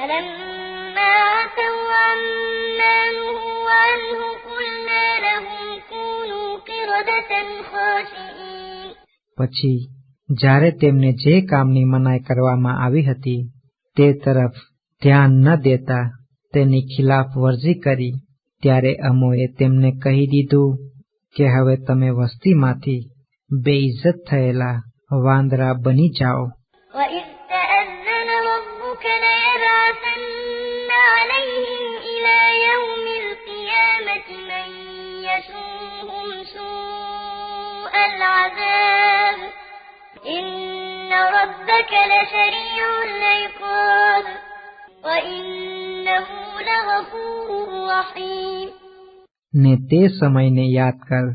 فلما عتوا عما نهوا عنه قلنا لهم كونوا قردة خاسئين. પછી જ્યારે તેમને જે કામની મનાઈ કરવામાં આવી હતી તે તરફ ધ્યાન ન દેતા તેની ખિલાફ વર્જી કરી, ત્યારે અમોએ તેમને કહી દીધું કે હવે તમે વસ્તીમાંથી બેઇજ્જત થયેલા વાંદરા બની જાઓ. وَإِذْ تَأَذَّنَ رَبُّكَ لَيَبْعَثَنَّ عَلَيْهِمْ إِلَى يَوْمِ الْقِيَامَةِ مَن يَسُومُهُمْ سُوءَ الْعَذَابِ إِنَّ رَبَّكَ لَسَرِيعُ الْعِقَابِ وَإِنَّهُ لَغَفُورٌ رَّحِيمٌ. ને તે સમયને યાદ કર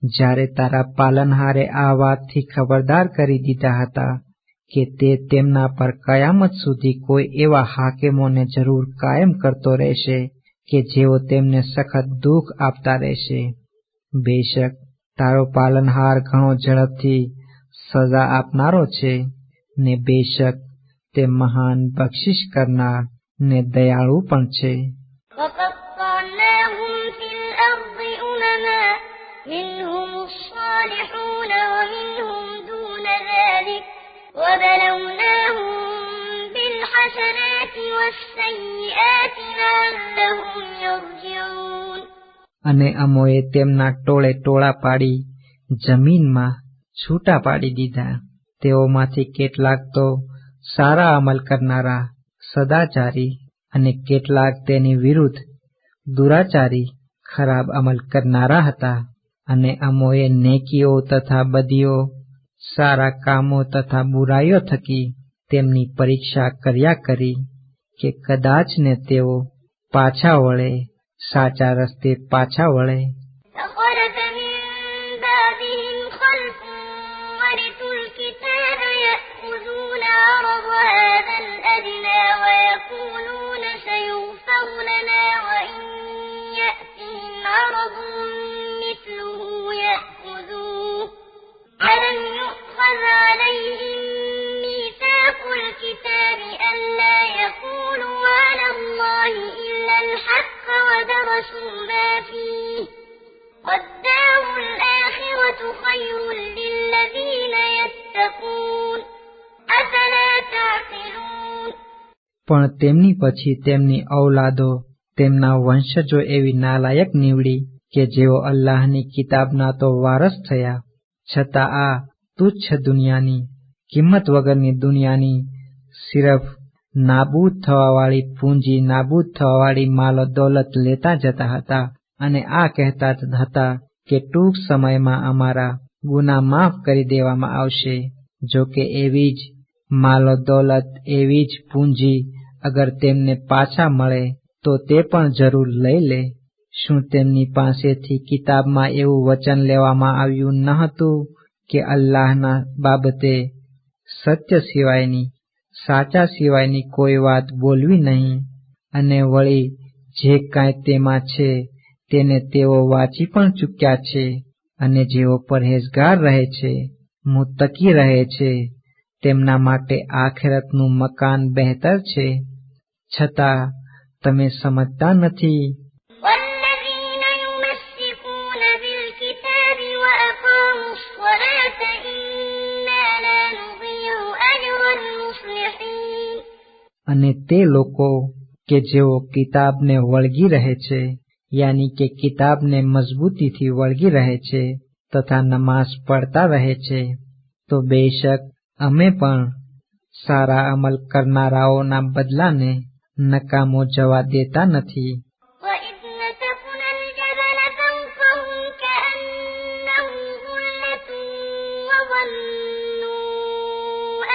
જ્યારે તારા પાલનહારે આ વાતથી ખબરદાર કરી દીધા હતા કે તે તેમના પર કયામત સુધી કોઈ એવા હાકીમોને જરૂર કાયમ કરતો રહેશે કે જેઓ તેમને સખત દુઃખ આપતા રહેશે. બેશક તારો પાલનહાર ઘણો ઝડપથી સજા આપનારો છે, ને બેશક તે મહાન બક્ષિશ કરનાર ને દયાળુ પણ છે. وَقَطَّعْنَاهُمْ فِي الْأَرْضِ أُمَمًا مِنْهُمُ الصَّالِحُونَ وَمِنْهُمْ دُونَ ذَلِكَ وَبَلَوْنَاهُمْ بِالْحَسَنَاتِ وَالسَّيِّئَاتِ لَعَلَّهُمْ يَرْجِعُونَ. અને અમોએ તેમના ટોળે ટોળા પાડી જમીનમાં છૂટા પાડી દીધા. તેઓમાંથી કેટલાક તો સારા અમલ કરનારા સદાચારી અને કેટલાક તેની વિરુદ્ધ દુરાચારી ખરાબ અમલ કરનારા હતા. અને અમોએ નેકીઓ તથા બદીઓ, સારા કામો તથા બુરાઈઓ થકી તેમની પરીક્ષા કર્યા કરી કે કદાચ ને તેઓ પાછા વળે, સાચા રસ્તે પાછા વળે. فخلف من بعدهم خلف ورثوا الكتاب يأخذون عرض هذا الأدنى ويقولون سيغفر لنا وإن يأتهم عرض مثله يأخذوه ألم يؤخذ عليهم ميثاق الكتاب ألا يقولوا على الله إلا الحق ودرسوا ما فيه وَالدَّارُ الْآخِرَةُ خَيْرٌ لِّلَّذِينَ يَتَّقُونَ أَفَلَا تَعْقِلُونَ. પણ તેમની પછી તેમની ઔલાદો, તેમના વંશજો એવી નાલાયક નીવડી કે જેઓ અલ્લાહની કિતાબના તો વારસ થયા, છતાં આ તુચ્છ દુનિયાની, કિંમત વગરની દુનિયાની, સિર્ફ નાબૂદ થવાવાળી પૂંજી, નાબૂદ થવાવાળી માલો દોલત લેતા જતા હતા અને આ કહેતા હતા કે ટૂંક સમયમાં અમારા ગુનાહ માફ કરી દેવામાં આવશે. જો કે એવી જ માલો દોલત, એવી જ પૂંજી અગર તેમને પાછા મળે તો તે પણ જરૂર લઈ લે. શું તેમની પાસેથી કિતાબમાં એવું વચન લેવામાં આવ્યું ન હતું કે અલ્લાહના બાબતે સત્ય સિવાયની, સાચા સિવાયની કોઈ વાત બોલવી નહીં, અને વળી જે કાંઈ તેમાં છે તેને તેઓ વાંચી પણ ચૂક્યા છે. અને જેઓ પરહેઝગાર રહે છે, મુત્તકી રહે છે, તેમના માટે આખિરતનું મકાન બહેતર છે. છતાં તમે સમજતા નથી. وَالَّذِينَ يُمَسِّكُونَ بِالْكِتَابِ وَأَقَامُوا الصَّلَاةَ إِنَّا لَا نُضِيعُ أَجْرَ الْمُصْلِحِينَ. અને તે લોકો કે જેઓ કિતાબને વળગી રહે છે, યાની કે કિતાબને મજબૂતીથી વળગી રહે છે તથા નમાઝ પડતા રહે છે, તો બેશક અમે પણ સારા અમલ કરનારાઓના બદલાને નકામો જવા દેતા નથી. وَإِذْ نَتَقْنَا الْجَبَلَ فَوْقَهُمْ كَأَنَّهُ ظُلَّةٌ وَظَنُّوا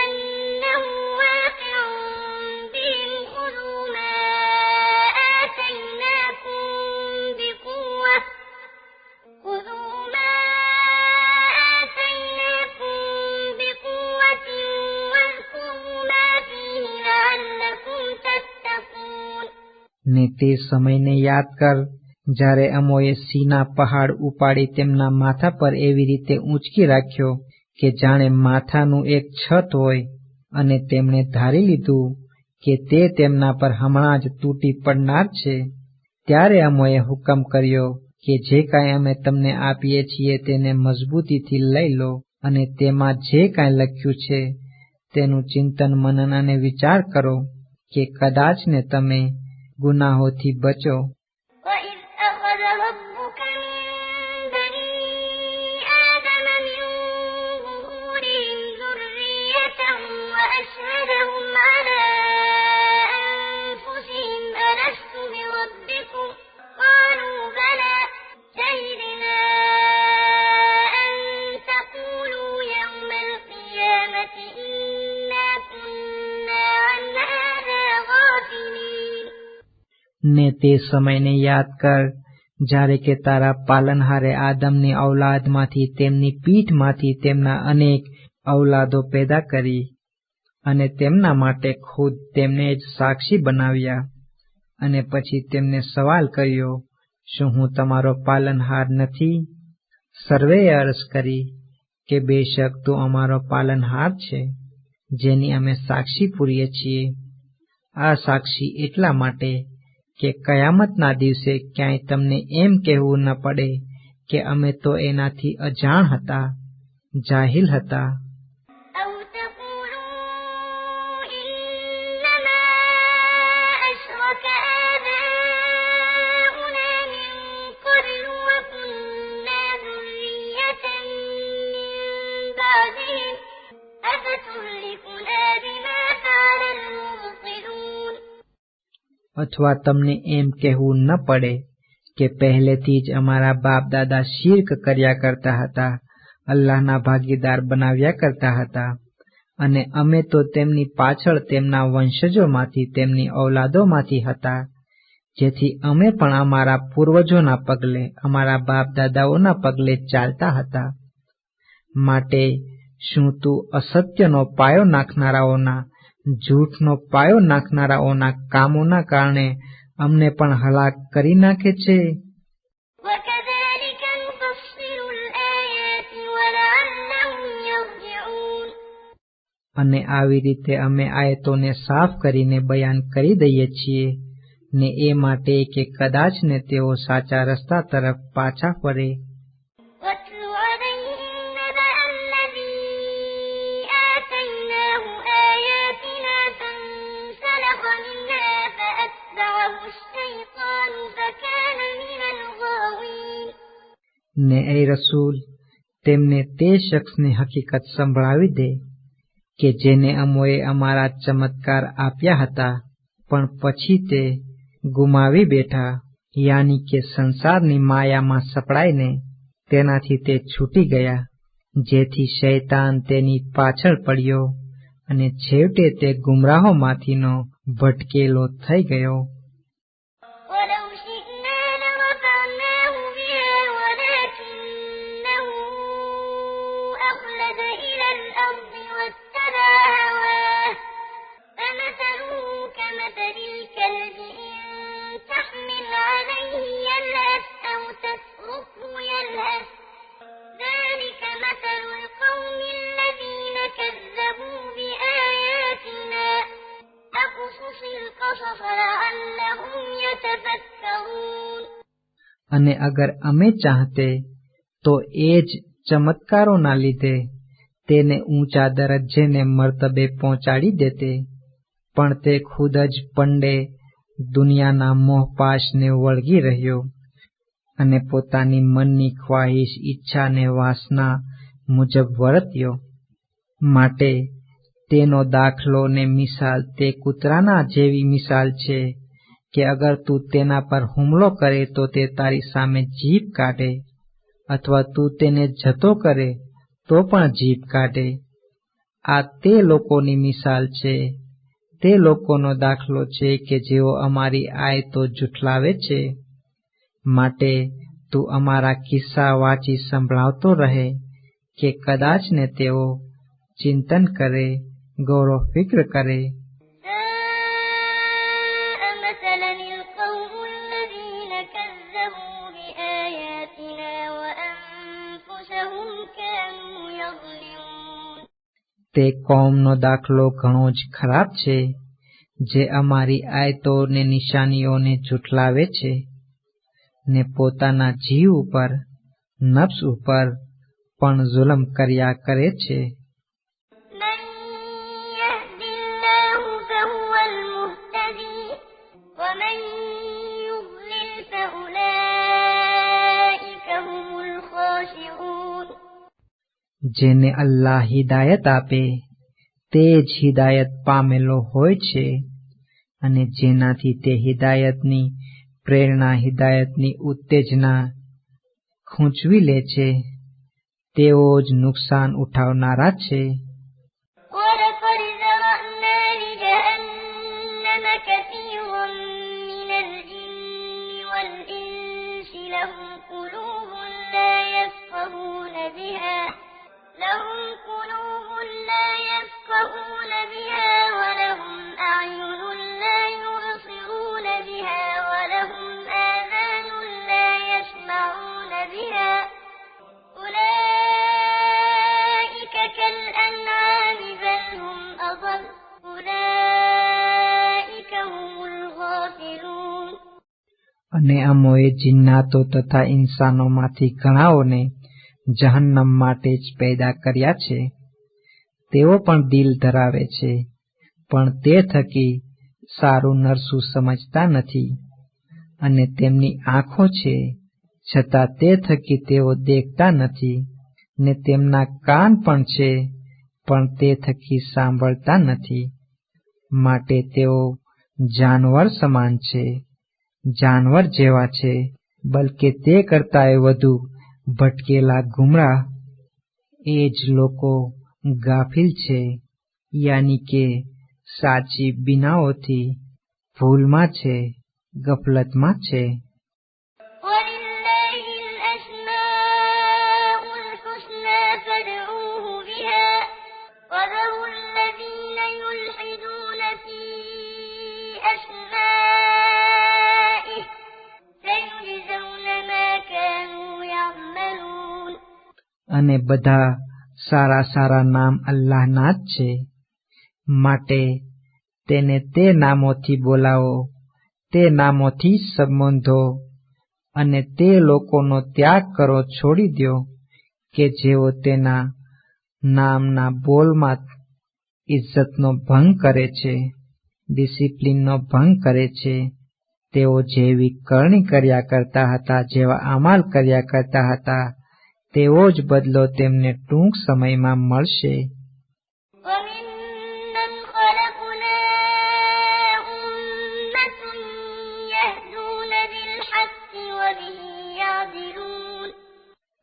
أَنَّهُ وَاقِعٌ بِهِمْ خُذُوا مَا آتَيْنَاكُمْ بِقُوَّةٍ وَاذْكُرُوا مَا فِيهِ لَعَلَّكُمْ تَتَّقُونَ. ને તે સમયને યાદ કર જ્યારે અમોએ સીના પહાડ ઉપાડી તેમના માથા પર એવી રીતે ઊંચકી રાખ્યો કે જાણે માથાનું એક છત હોય, અને તેમણે ધારી લીધું કે તે તેમના પર હમણાં જ તૂટી પડનાર છે. ત્યારે અમોએ હુકમ કર્યો કે જે કાંઈ અમે તમને આપીએ છીએ તેને મજબૂતીથી લઈ લો અને તેમાં જે કાંઈ લખ્યું છે તેનું ચિંતન મનન અને વિચાર કરો કે કદાચ ને તમે ગુનાહોથી બચો. وَإِذْ أَخَذَ رَبُّكَ مِن بَنِي آدَمَ مِن ظُهُورِهِمْ ذُرِّيَّتَهُمْ وَأَشْهَدَهُمْ عَلَىٰ أَنفُسِهِمْ أَلَسْتُ بِرَبِّكُمْ ۖ قَالُوا بَلَىٰ شَهِدْنَا أَن تَقُولُوا يَوْمَ الْقِيَامَةِ إِنَّا كُنَّا عَنْ هَٰذَا غَافِلِينَ. ને તે સમયને યાદ કર જ્યારે કે તારા પાલનહારે આદમની ઔલાદમાંથી તેમની પીઠમાંથી તેમના અનેક ઔલાદો પેદા કરી અને તેમના માટે ખુદ તેમને જ સાક્ષી બનાવ્યા અને પછી તેમને સવાલ કર્યો, શું હું તમારો પાલનહાર નથી? સર્વેએ અરજ કરી કે બેશક તું અમારો પાલનહાર છે, જેની અમે સાક્ષી પૂરીએ છીએ. આ સાક્ષી એટલા માટે કે કયામતના દિવસે ક્યાંય તમને એમ કહેવું ન પડે કે અમે તો એનાથી અજાણ હતા, જાહિલ હતા. أَوْ تَقُولُوا إِنَّمَا أَشْرَكَ آبَاؤُنَا مِن قَبْلُ وَكُنَّا ذُرِّيَّةً مِّن بَعْدِهِمْ أَفَتُهْلِكُنَا بِمَا فَعَلَ الْمُبْطِلُونَ. અથવા તમને એમ કહેવું ન પડે કે પહેલેથી જ અમારા બાપ દાદા શિર્ક કર્યા કરતા હતા, અલ્લાહના ભાગીદાર બનાવ્યા કરતા હતા, અને અમે તો તેમની પાછળ તેમના વંશજોમાંથી તેમની ઔલાદોમાંથી હતા, જેથી અમે પણ અમારા પૂર્વજોના પગલે અમારા બાપ દાદાઓના પગલે ચાલતા હતા. માટે શું તું અસત્યનો પાયો નાખનારાઓના, જૂઠનો પાયો નાખનારાઓના કામોના કારણે અમને પણ હલાક કરી નાખે છે? وَكَذَلِكَ نُفَصِّلُ الْآيَاتِ وَلَعَلَّهُمْ يَرْجِعُونَ. અને આવી રીતે અમે આયતોને સાફ કરીને બયાન કરી દઈએ છીએ ને એ માટે કે કદાચ ને તેઓ સાચા રસ્તા તરફ પાછા ફરે. وَاتْلُ عَلَيْهِمْ نَبَأَ الَّذِي آتَيْنَاهُ آيَاتِنَا فَانسَلَخَ مِنْهَا فَأَتْبَعَهُ الشَّيْطَانُ فَكَانَ مِنَ الْغَاوِينَ. ને એ રસૂલ, તેમને તે શખ્સને હકીકત સંભળાવી દે કે જેને અમોએ અમારા ચમત્કાર આપ્યા હતા, પણ પછી તે ગુમાવી બેઠા, યાની કે સંસારની માયામાં સપડાઈને તેનાથી તે છૂટી ગયા, જેથી શૈતાન તેની પાછળ પડ્યો અને છેવટે તે ગુમરાહોમાંથીનો ભટકેલો થઈ ગયો. وَلَوْ شِئْنَا لَرَفَعْنَاهُ بِهَا وَلَكِنَّهُ أَخْلَدَ إِلَى الْأَرْضِ وَاتَّبَعَ هَوَاهُ فَمَثَلُهُ كَمَثَلِ الْكَلْبِ إِن تَحْمِلْ عَلَيْهِ يَلْهَثْ أَوْ تَتْرُكْهُ يَلْهَث ذَلِكَ مَثَلُ الْقَوْمِ الَّذِينَ كَذَّبُوا بِآيَاتِنَا فَاقْصُصِ الْقَصَصَ لَعَلَّهُمْ يَتَفَكَّرُونَ. અને અગર અમે ચાહતે તો એ જ ચમત્કારોના લીધે તેને ઊંચા દરજ્જેને મર્તબે પહોંચાડી દેતે, પણ તે ખુદ જ પંડે દુનિયાના મોહપાશને વળગી રહ્યો અને પોતાની મનની ખ્વાહિશ, ઈચ્છા ને વાસના મુજબ વર્ત્યો. માટે તેનો દાખલો ને મિસાલ તે કૂતરાના જેવી મિસાલ છે કે અગર તું તેના પર હુમલો કરે તો તે તારી સામે જીભ કાઢે, અથવા તું તેને જતો કરે તો પણ જીભ કાઢે. આ તે લોકોની મિસાલ છે, તે લોકોનો દાખલો છે કે જેઓ અમારી આયતો જુઠલાવે છે. માટે તું અમારા કિસ્સા વાંચી સંભળાવતો રહે કે કદાચ ને તેઓ ચિંતન કરે, ગૌરવ ફિક્ર કરે. سَاءَ مَثَلًا الْقَوْمُ الَّذِينَ كَذَّبُوا بِآيَاتِنَا وَأَنفُسَهُمْ كَانُوا يَظْلِمُونَ. તે કોમનો દાખલો ઘણો જ ખરાબ છે, જે અમારી આયતોને નિશાનીઓને ઝૂઠલાવે છે ને પોતાના જીવ ઉપર નફ્સ ઉપર પણ જુલમ કર્યા કરે છે. من يهد الله فهو المهتدي ومن يضلل فأولئك هم الخاسرون. જેને અલ્લાહ હિદાયત આપે તે જ હિદાયત પામેલો હોય છે અને જેનાથી તે હિદાયતની પ્રેરણા હિદાયતની ઉત્તેજના ખૂંચવી લે છે તેઓ જ નુકસાન ઉઠાવનારા છે. ولقد ذرأنا لجهنم كثيرا من الجن والإنس لهم قلوب لا يفقهون بها ولهم أعين لا يبصرون بها ولهم آذان لا يسمعون بها أولئك كالأنعام بل هم أضل أولئك هم الغافلون. અને અમોએ જિન્નાતો તથા ઇન્સાનોમાંથી ઘણાઓને જહન્નમ માટે જ પેદા કર્યા છે. તેઓ પણ દિલ ધરાવે છે પણ તે થકી સારું નરસું સમજતા નથી અને તેમની આંખો છે છતાં તે થકી તેઓ દેખતા નથી ને તેમના કાન પણ છે પણ તે થકી સાંભળતા નથી. માટે તેઓ જાનવર સમાન છે, જાનવર જેવા છે, બલકે તે કરતાંય વધુ ભટકેલા ગુમરાહ. એ જ લોકો ગાફિલ છે, યાની કે સાચી બિનાઓથી ભૂલમાં છે, ગફલતમાં છે. ولله الأسماء الحسنى فادعوه بها وذروا الذين يلحدون في أسمائه سيجزون ما كانوا يعملون. અને બધા સારા સારા નામ અલ્લાહના જ છે, માટે તેને તે નામોથી બોલાવો, તે નામોથી સંબોધો અને તે લોકોનો ત્યાગ કરો, છોડી દો કે જેઓ તેના નામના બોલમાં ઇજ્જતનો ભંગ કરે છે, ડિસિપ્લિનનો ભંગ કરે છે. તેઓ જેવી કરણી કર્યા કરતા હતા, જેવા અમાલ કર્યા કરતા હતા, તેવો જ બદલો તેમને ટૂંક સમયમાં મળશે. وممن خلقنا أمة يهدون بالحق وبه يعدلون.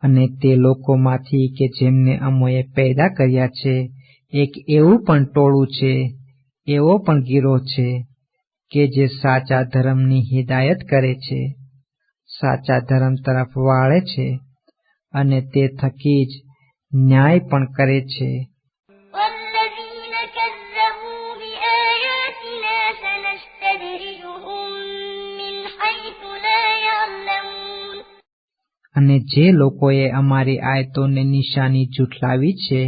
અને તે લોકોમાંથી કે જેમને અમોએ પેદા કર્યા છે એક એવું પણ ટોળું છે, એવો પણ ગીરોહ છે કે જે સાચા ધર્મની હિદાયત કરે છે, સાચા ધર્મ તરફ વાળે છે અને તે થકી જ ન્યાય પણ કરે છે. والذين كذبوا بآياتنا سنستدرجهم من حيث لا يعلمون. અને જે લોકોએ અમારી આયતોને નિશાની ઝૂઠલાવી છે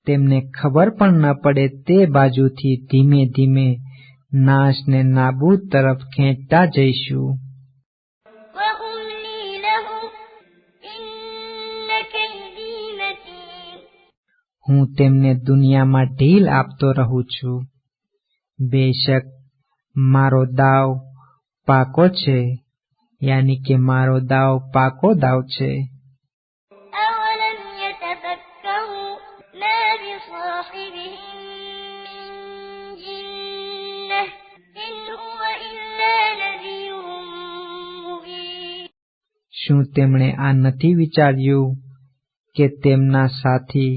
તેમને ખબર પણ ન પડે તે બાજુથી ધીમે ધીમે નાશને નાબૂદ તરફ ખેંચતા જઈશું. وأملي لهم إن كيدي متين. હું તેમને દુનિયામાં ઢીલ આપતો રહું છું. બેશક મારો દાવ પાકો છે, યાની કે મારો દાવ પાકો દાવ છે. أولم يتفكروا ما بصاحبهم من جنة إن هو إلا نذير مبين. શું તેમણે આ નથી વિચાર્યું કે તેમના સાથી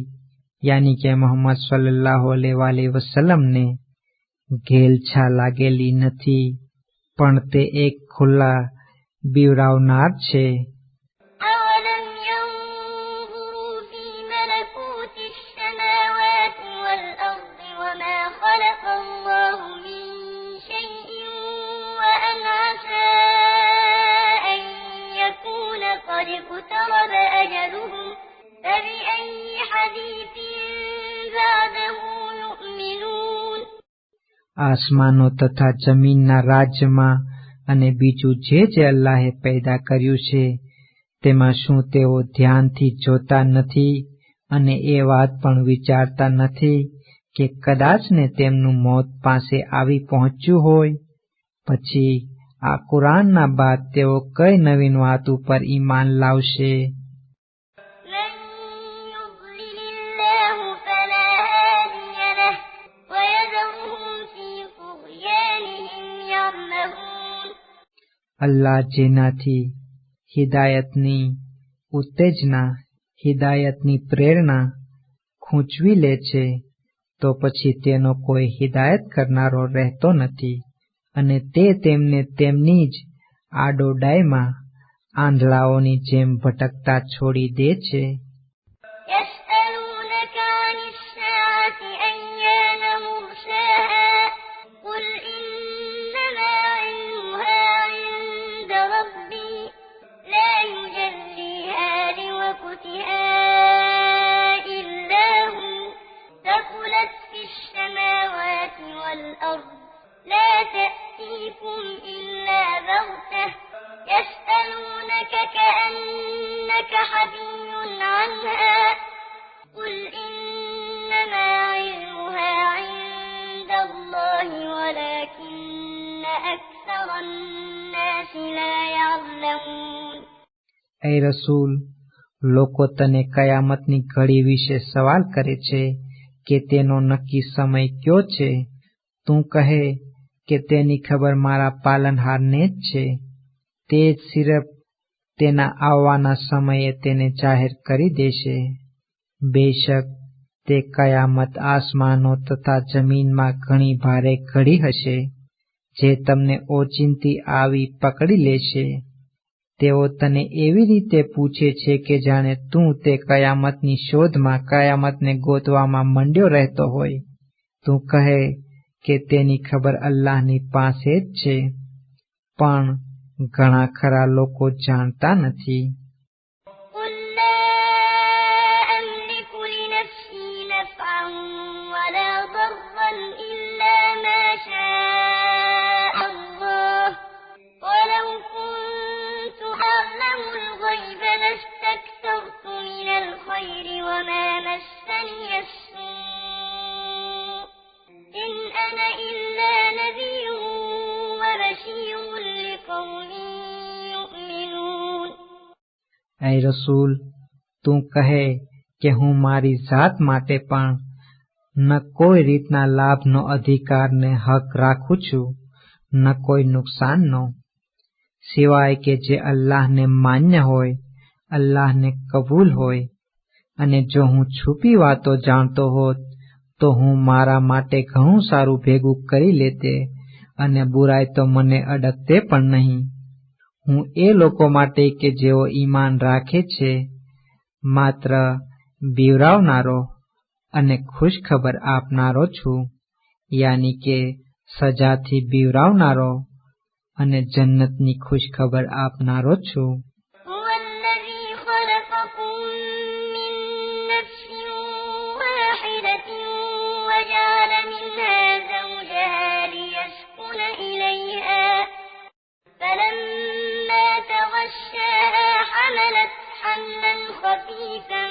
યાની કે મોહમ્મદ સલ્લલ્લાહુ અલૈહિ વસલ્લમને ઘેલછા લાગેલી નથી, પણ તે એક ખુલ્લા બીવરાવનાર છે. أولم ينظروا في ملكوت السماوات والأرض وما خلق الله من شيء وأن عسى أن يكون قد اقترب أجلهم فبأي حديث بعده يؤمنون. આસમાનો તથા જમીનના રાજ્યમાં અને બીજું જે અલ્લાહે પેદા કર્યું છે તેમાં શું તેઓ ધ્યાનથી જોતા નથી અને એ વાત પણ વિચારતા નથી કે કદાચ ને તેમનું મોત પાસે આવી પહોંચ્યું હોય? પછી આ કુરાનના બાદ તેઓ કઈ નવીન વાત ઉપર ઈમાન લાવશે? અલ્લાહ જેનાથી હિદાયતની ઉત્તેજના, હિદાયતની પ્રેરણા ખૂંચવી લે છે તો પછી તેનો કોઈ હિદાયત કરનારો રહેતો નથી અને તે તેમને તેમની જ આડોડાઈમાં આંધળાઓની જેમ ભટકતા છોડી દે છે. يسألونك كأنك حفي عنها قل إنما علمها عند الله ولكن أكثر الناس لا يعلمون. એ રસૂલ, લોકો તને કયામતની ઘડી વિશે સવાલ કરે છે કે તેનો નક્કી સમય કયો છે? તું કહે કે તેની ખબર મારા પાલનહારને જ છે. તે જ સિર્ફ તેના આવવાના સમયે તેને જાહેર કરી દેશે. બેશક તે કયામત આસમાનો તથા જમીનમાં ઘણી ભારે ઘડી હશે જે તમને ઓચિંતી આવી પકડી લેશે. તેઓ તને એવી રીતે પૂછે છે કે જાણે તું તે કયામતની શોધમાં કયામતને ગોતવામાં મંડ્યો રહેતો હોય. તું કહે કે તેની ખબર અલ્લાહની પાસે જ છે, પણ ઘણા ખરા લોકો જાણતા નથી. ऐ रसूल, તું કહે કે હું મારી જાત માટે પણ ન કોઈ રીતના લાભનો અધિકાર ને હક રાખું છું, ન કોઈ નુકસાનનો, સિવાય કે જે અલ્લાહને માન્ય હોય, અલ્લાહને કબૂલ હોય. અને જો હું છુપી વાતો જાણતો હોત તો હું મારા માટે ઘણું સારું ભેગું કરી લેતે અને બુરાઈ તો મને અડકતે પણ નહીં. હું એ લોકો માટે કે જેઓ ઈમાન રાખે છે માત્ર બીવરાવનારો અને ખુશખબર આપનારો છું, યાની કે સજાથી બીવરાવનારો અને જન્નતની ખુશખબર આપનારો છું. حملا خفيفا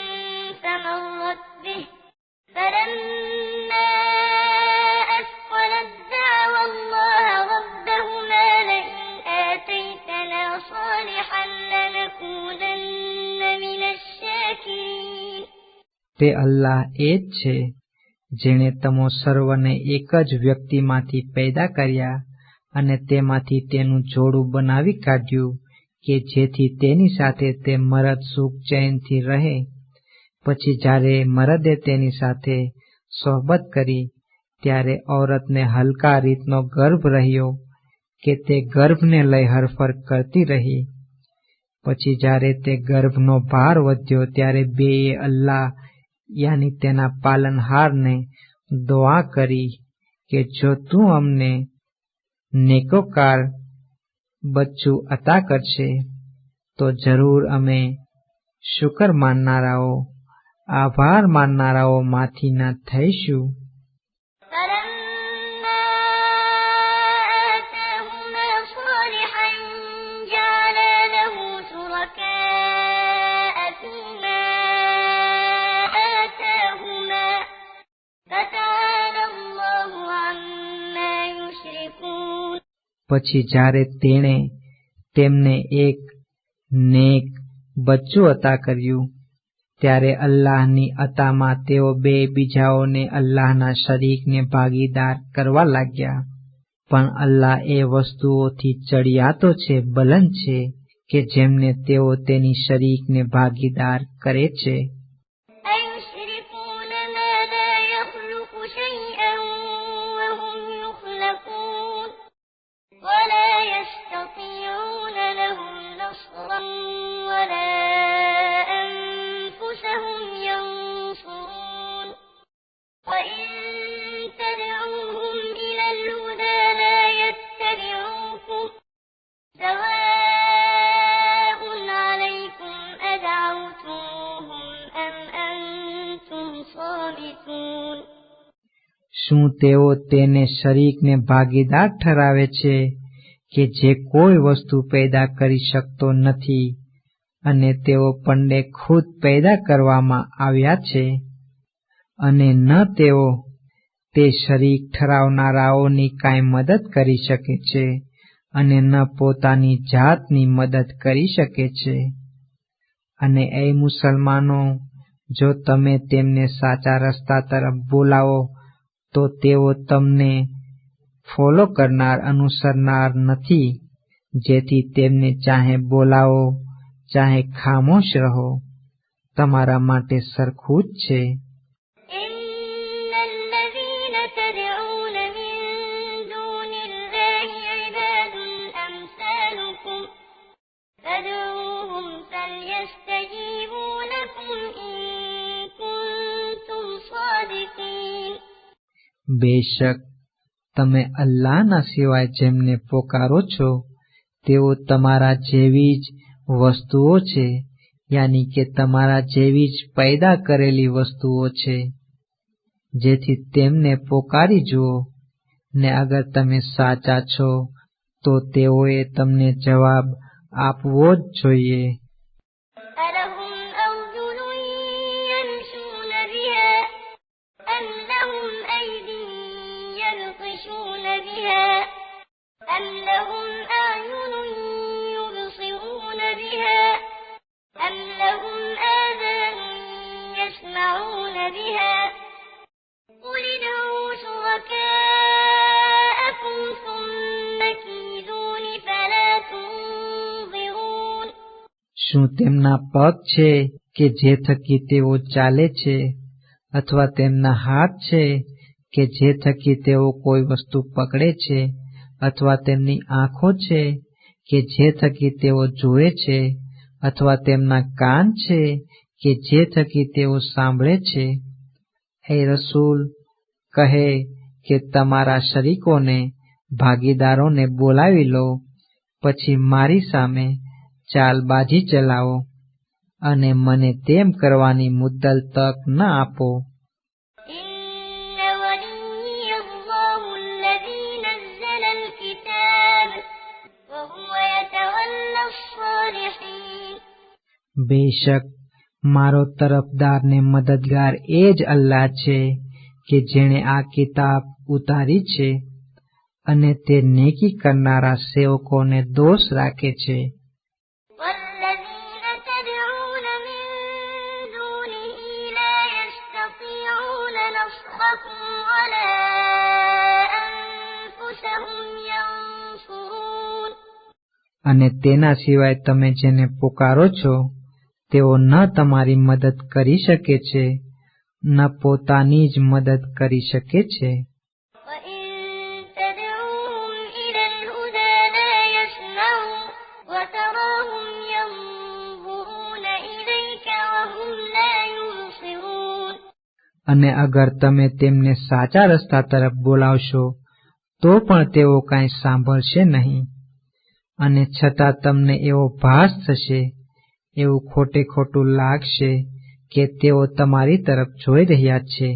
فمرت به فلما أثقلت دعوا الله ربهما لئن آتيتنا صالحا لنكونن من الشاكرين. તે અલ્લાહ એ જ છે જેણે તમો સર્વને એક જ વ્યક્તિમાંથી પેદા કર્યા અને તેમાંથી તેનું જોડું બનાવી કાઢ્યું કે જેથી તેની સાથે તે મરદ સુખ ચેનથી રહે. પછી જ્યારે મરદે તેની સાથે સોહબત કરી ત્યારે ઔરતને હલકા રીતનો ગર્ભ રહ્યો કે તે ગર્ભને લઈ હરફર કરતી રહી. પછી જ્યારે તે ગર્ભનો ભાર વધ્યો ત્યારે બેએ અલ્લાહ યાની તેના પાલનહારને દુઆ કરી કે જો તું અમને નેકોકાર બચ્ચું અતા કરશે તો જરૂર અમે શુકર માનનારાઓ, આભાર માનનારાઓ માંથી ના થઈશું. فلما પછી જ્યારે તેણે તેમને એક નેક બચ્ચું અતા કર્યું, ત્યારે અલ્લાહની અતામાં તેઓ બે બીજાઓને અલ્લાહના શરીકને ભાગીદાર કરવા લાગ્યા. પણ અલ્લાહ એ વસ્તુઓથી ચડિયાતો છે, બલંદ છે, કે જેમને તેઓ તેની શરીકને ભાગીદાર કરે છે. أيشركون ما لا يخلق شيئا وهم يخلقون ولا يستطيعون لهم نصرا ولا أنفسهم ينصرون وإن تدعوهم إلى الهدى لا يتبعوكم سواء عليكم أدعوتموهم أم أنتم صامتون. શું તેઓ તેને શરીકને ભાગીદાર ઠરાવે છે કે જે કોઈ વસ્તુ પેદા કરી શકતો નથી અને તેઓ પંડે ખુદ પેદા કરવામાં આવ્યા છે, અને ન તેઓ તે શરીક ઠરાવનારાઓની કાંઈ મદદ કરી શકે છે અને ન પોતાની જાતની મદદ કરી શકે છે. અને એ મુસલમાનો, જો તમે તેમને સાચા રસ્તા તરફ બોલાવો તો તેઓ તમને ફોલો કરનાર, અનુસરનાર નથી, જેથી તેમને ચાહે બોલાવો ચાહે ખામોશ રહો, તમારા માટે સરખું જ છે. إن الذين تدعون من دون الله عباد أمثالكم فادعوهم فليستجيبوا لكم إن كنتم صادقين. બેશક તમે અલ્લાહના સિવાય જેમને પોકારો છો તેઓ તમારા જેવી જ વસ્તુઓ છે, યાની કે તમારા જેવી જ પેદા કરેલી વસ્તુઓ છે. જેથી તેમને પોકારી જુઓ, ને અગર તમે સાચા છો તો તેઓએ તમને જવાબ આપવો જ જોઈએ. ألهم أرجل يمشون بها أم لهم أيدي يبطشون بها أم لهم أعين يبصرون بها أم لهم آذان يسمعون بها قل ادعوا شركاءكم ثم كيدون فلا تنظرون. શું તેમના પગ છે કે જે થકી તેઓ ચાલે છે, અથવા તેમના હાથ છે કે જે થકી તેઓ કોઈ વસ્તુ પકડે છે, અથવા તેમની આંખો છે કે જે થકી તેઓ જુએ છે, અથવા તેમના કાન છે કે જે થકી તેઓ સાંભળે છે? હે રસૂલ, કહે કે તમારા શરીકોને, ભાગીદારોને બોલાવી લો, પછી મારી સામે ચાલબાજી ચલાવો અને મને તેમ કરવાની મુદ્દલ તક ન આપો. إن ولي الله الذي نزل الكتاب وهو يتولى الصالحين. બેશક મારો તરફદાર ને મદદગાર એ જ અલ્લાહ છે કે જેણે આ કિતાબ ઉતારી છે અને તે નેકી કરનારા સેવકોને દોષ રાખે છે. والذين تدعون من دونه لا يستطيعون نصركم ولا أنفسهم ينصرون. અને તેના સિવાય તમે જેને પુકારો છો તેઓ ન તમારી મદદ કરી શકે છે, ન પોતાની જ મદદ કરી શકે છે. وإن تدعوهم إلى الهدى لا يسمعوا وتراهم ينظرون إليك وهم لا يبصرون. અને અગર તમે તેમને સાચા રસ્તા તરફ બોલાવશો તો પણ તેઓ કાંઈ સાંભળશે નહીં, અને છતાં તમને એવો ભાસ થશે, એવું ખોટે ખોટું લાગશે કે તેઓ તમારી તરફ જોઈ રહ્યા છે,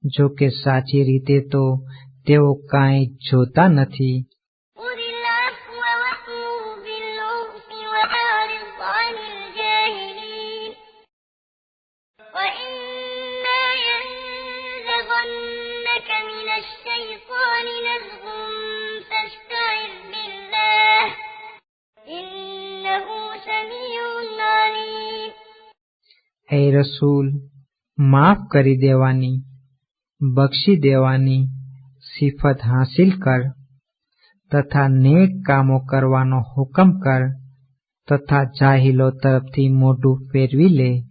જો કે સાચી રીતે તો તેઓ કાંઈ જોતા નથી. خذ العفو وأمر بالعرف وأعرض عن الجاهلين وإما ينزغنك من الشيطان نزغ فاستعذ એ રસૂલ, માફ કરી દેવાની, બક્ષી દેવાની સિફત હાંસિલ કર તથા નેક કામો કરવાનો હુકમ કર તથા જાહિલો તરફથી મોઢું ફેરવી લે.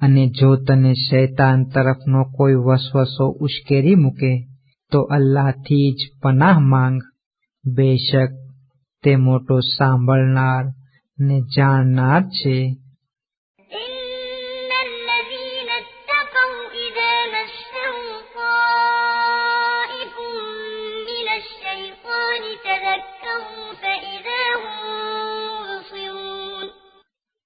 અને જો તને શૈતાન તરફનો કોઈ વસવસો ઉશ્કેરી મૂકે તો અલ્લાહથી જ પનાહ માંગ. બેશક તે મોટો સાંભળનાર ને જાણનાર છે. إن الذين اتقوا إذا مسهم طائف من الشيطان تذكروا فإذا هم مبصرون.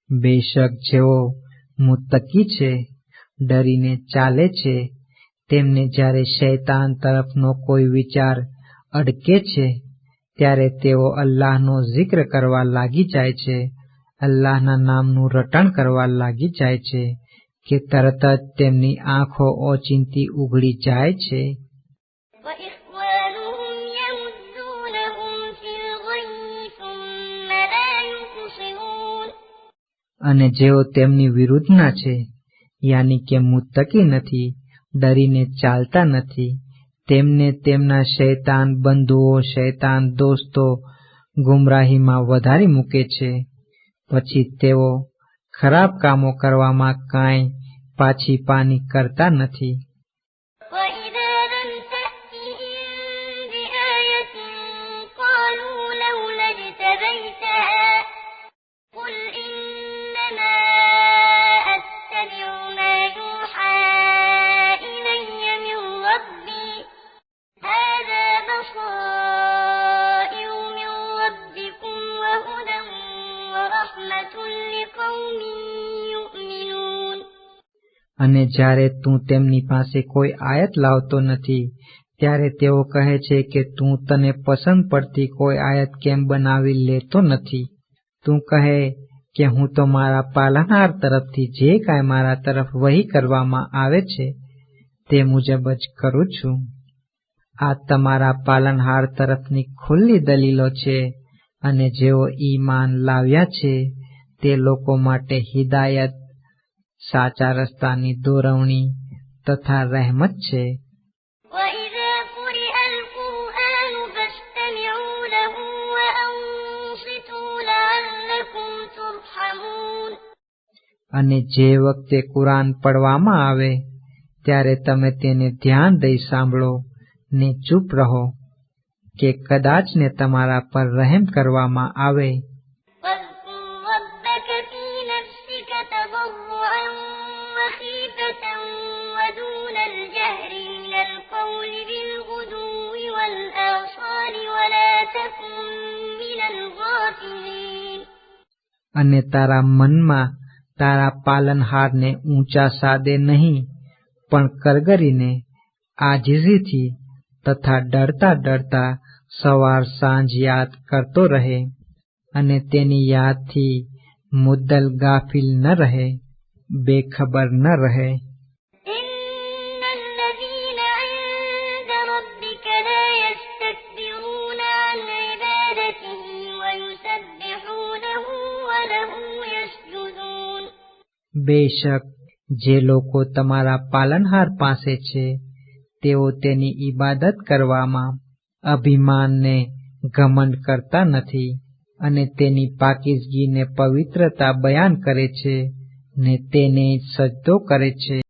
બેશક જેઓ મુત્તકી છે, ડરીને ચાલે છે, તેમને જ્યારે શૈતાન તરફનો કોઈ વિચાર અડકે છે ત્યારે તેઓ અલ્લાહનો zikr કરવા લાગી જાય છે, અલ્લાહના નામનું રટણ કરવા લાગી જાય છે કે તરત જ તેમની આંખો ઓચિંતી ઉઘડી જાય છે. وإخوانهم يمدونهم في الغي ثم لا يقصرون. અને જેઓ તેમની વિરુદ્ધના છે, યાની કે મુત્તકી નથી, ડરીને ચાલતા નથી, તેમને તેમના શૈતાન બંધુઓ, શૈતાન દોસ્તો ગુમરાહીમાં વધારી મૂકે છે. પછી તેઓ ખરાબ કામો કરવામાં કાંઈ પાછી પાની કરતા નથી. وإذا لم تأتهم بآية قالوا لولا اجتبيتها قل إنما أتبع ما يوحى إلي من ربي هذا بصائر من ربكم وهدى ورحمة لقوم يؤمنون. અને જ્યારે તું તેમની પાસે કોઈ આયત લાવતો નથી ત્યારે તેઓ કહે છે કે તું તને પસંદ પડતી કોઈ આયત કેમ બનાવી લેતો નથી. તું કહે કે હું તો મારા પાલનહાર તરફથી જે કાંઈ મારા તરફ વહી કરવામાં આવે છે તે મુજબ જ કરું છું. આ તમારા પાલનહાર તરફની ખુલ્લી દલીલો છે અને જેઓ ઈમાન લાવ્યા છે તે લોકો માટે હિદાયત, સાચા રસ્તાની દોરવણી તથા રહેમત છે. وإذا قرئ القرآن فاستمعوا له وأنصتوا لعلكم ترحمون. અને જે વખતે કુરાન પડવામાં આવે ત્યારે તમે તેને ધ્યાન દઈ સાંભળો ને ચૂપ રહો કે કદાચ ને તમારા પર રહેમ કરવામાં આવે. واذكر ربك في نفسك تضرعا وخيفة ودون الجهر من القول بالغدو والآصال ولا تكن من الغافلين. અને તારા મનમાં તારા પાલનહારને ઊંચા સાદે નહીં પણ કરગરીને આજીજીથી તથા ડરતા ડરતા સવાર સાંજ યાદ કરતો રહે અને તેની યાદથી મુદ્દલ ગાફિલ ન રહે, બેખબર ન રહે. إن الذين عند ربك لا يستكبرون عن عبادته ويسبحونه وله يسجدون. બેશક જે લોકો તમારા પાલનહાર પાસે છે તેઓ તેની ઈબાદત કરવામાં અભિમાનને ઘમંડ કરતા નથી અને તેની પાકીઝગી ને પવિત્રતા બયાન કરે છે ને તેને સજદો કરે છે.